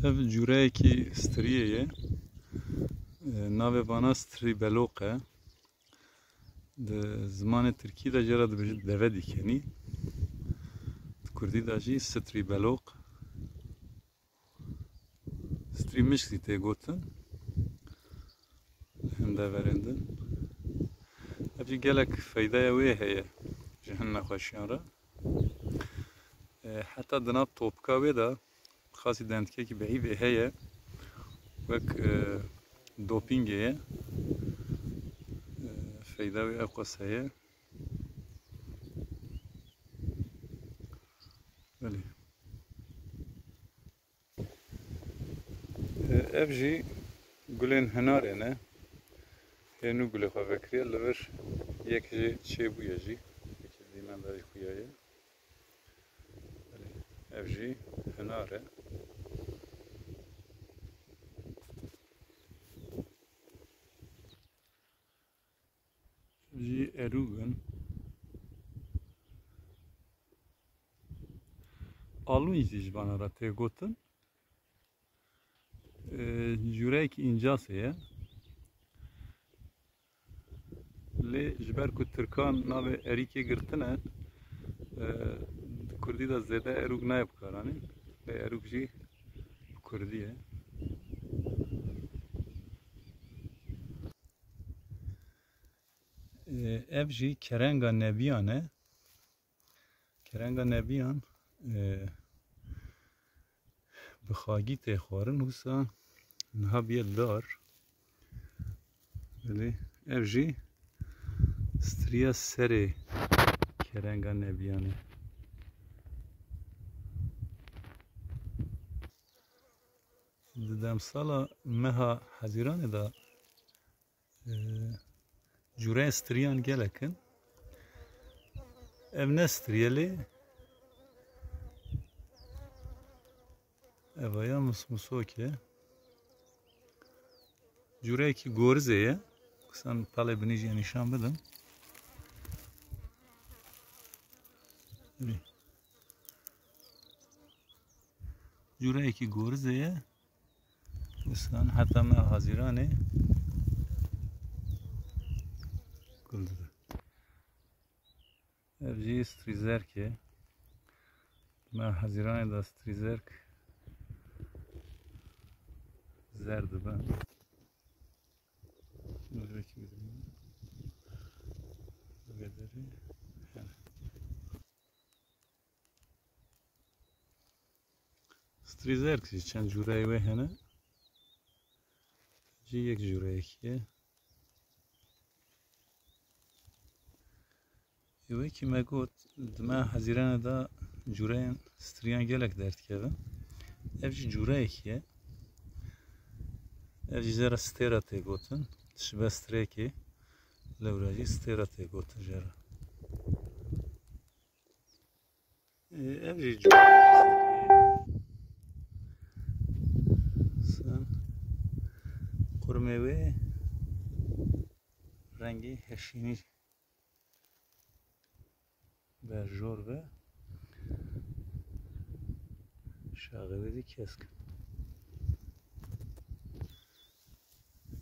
Ev cüreyekî striyê ye. Navê vana strî beloq e. Di zimanê Tirkî de jîra dibêjin deve dîkenî. Di Kurdî de jî strî beloq. Strî mişkî tê gotin hin deverên din. Ev jî gelek feydeya wê heye ji hin nexweşiyan re. Heta di nav topka wê de xasî dendikekî behîvê heye wek dopingê ye. Feyda wê ev qas heye. Belê. Ev jî gulên hinarê ne. Hênû gulê xwe vekiriye li vir yek jê çêbûye jî. Yekê dîmen derê xuya ye. Ev jî hinar e. Jî erûg in. Alûn jî ji bana re tê gotin. Cûreyekî încasê ye. Lê ji ber ku Tirkan navê erîkê girtine, di Kurdî de zêde erûg naye bikaranîn. Lê erûg jî bi Kurdî ye. Ev jî kerenga nebiyan e. Kerenga nebiyan bi xagî tê xwarin wisa niha biye dar. Belê ev jî striya serê kerenga nebiyan e. Di demsala meha Hezîranê de cûreyên striyan gelek in. Ev ne striye lê evaya musmusok e. Cûreyekî gorizê ye. Sen pelê binîjiyê nîşan bidin. Cûreyekî gorizê ye. Wisan heta me Hezîranê gul dide. Ev jî strîzerk e. Me Hezîranê de strîzerk zer dibin. Strîzerk jî çend cûreyê wê hene. Jî yek cûreyekî ye. Wekî me got di me Hezîranê de cûreyên striyan gelek derdikevin. Ev jî cûreyekî ye. Ev jî zêra stêra tê gotin. Dişibe strêkê. Lewra jî stêra tê gotin jêra. Ev jî cûreyekî sen qurmê wê rengî heşînî berjor ve şaxê wê jî kesk.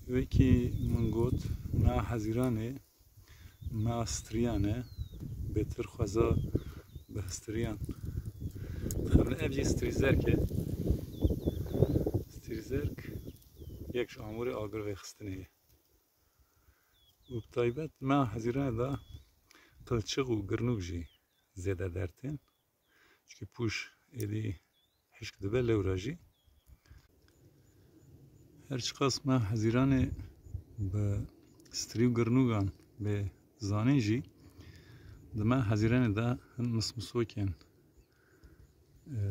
Wekî min got me Hezîranê me striyan e. Bêtir xweza bi striyan dixebin. Ev jî strîzerk e. Strîzerk yek ji amûrê agir vêxistinê ye. û bi taybet me Hezîranê de pilçiq û girnûk jî zêde derd tên. Çikî pûş êdî hişk dibe lewra jî. Her çiqas me Hezîranê bi strî û girnûkan bê zanîn jî di me Hezîranê de hin mismisokên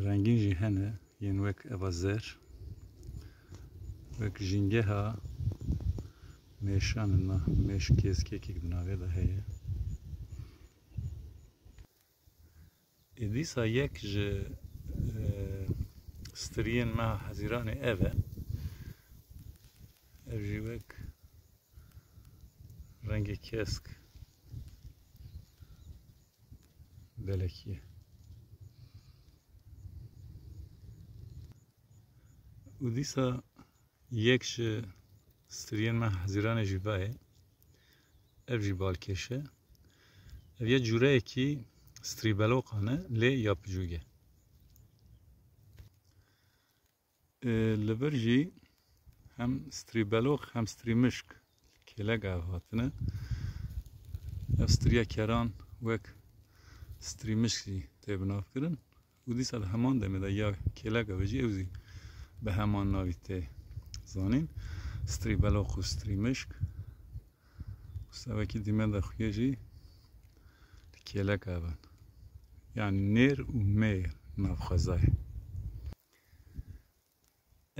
rengîn jî hene yên wek eva zer, wek jîngeha mêşan in mêş kêskekek di navê de heye. Dîsa yek ji striyên me Hezîranê ev e. Ev jî wek rengê kesk belekî ye. و دیسا یکش سترین من حزیران جیبای اف جی بالکشه اف یه جوره کی ستریبلوقانه لی yapıcıge. لبر جی هم ستریبلوق هم ستریمشک کلگ هاتنه اف ستریا کران وک ستریمشکی تبناف کرن و دیسا همان دمیده یا کلگ وجی اوزی به همان ناویته زانین ستریبلوق و ستریمشک سواکی دیمده خویه جی کلگ هبن yani ner û mêr navxwezayê.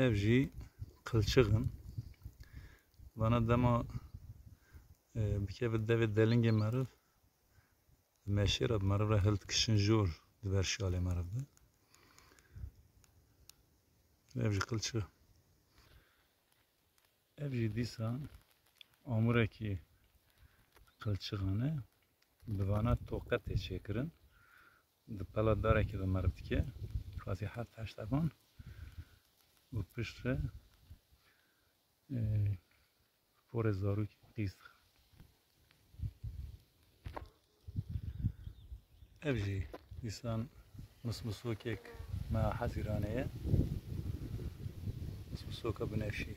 Ev jî qilçiqin. Vana dema bikeve devê delingê meriv meşêra meriv re hildikişin jor di ber şalê meriv de. Ev jî qilçiq. Ev jî dîsa amurekî qilçiqan e bi vana toqetê çêkirin. د پلا داره که دو مرد که خاصی حد هشتگان و پشت پر زاروک قیست افجی دیسان مسمسوکک ما حزیرانه مسمسوکا بنفشی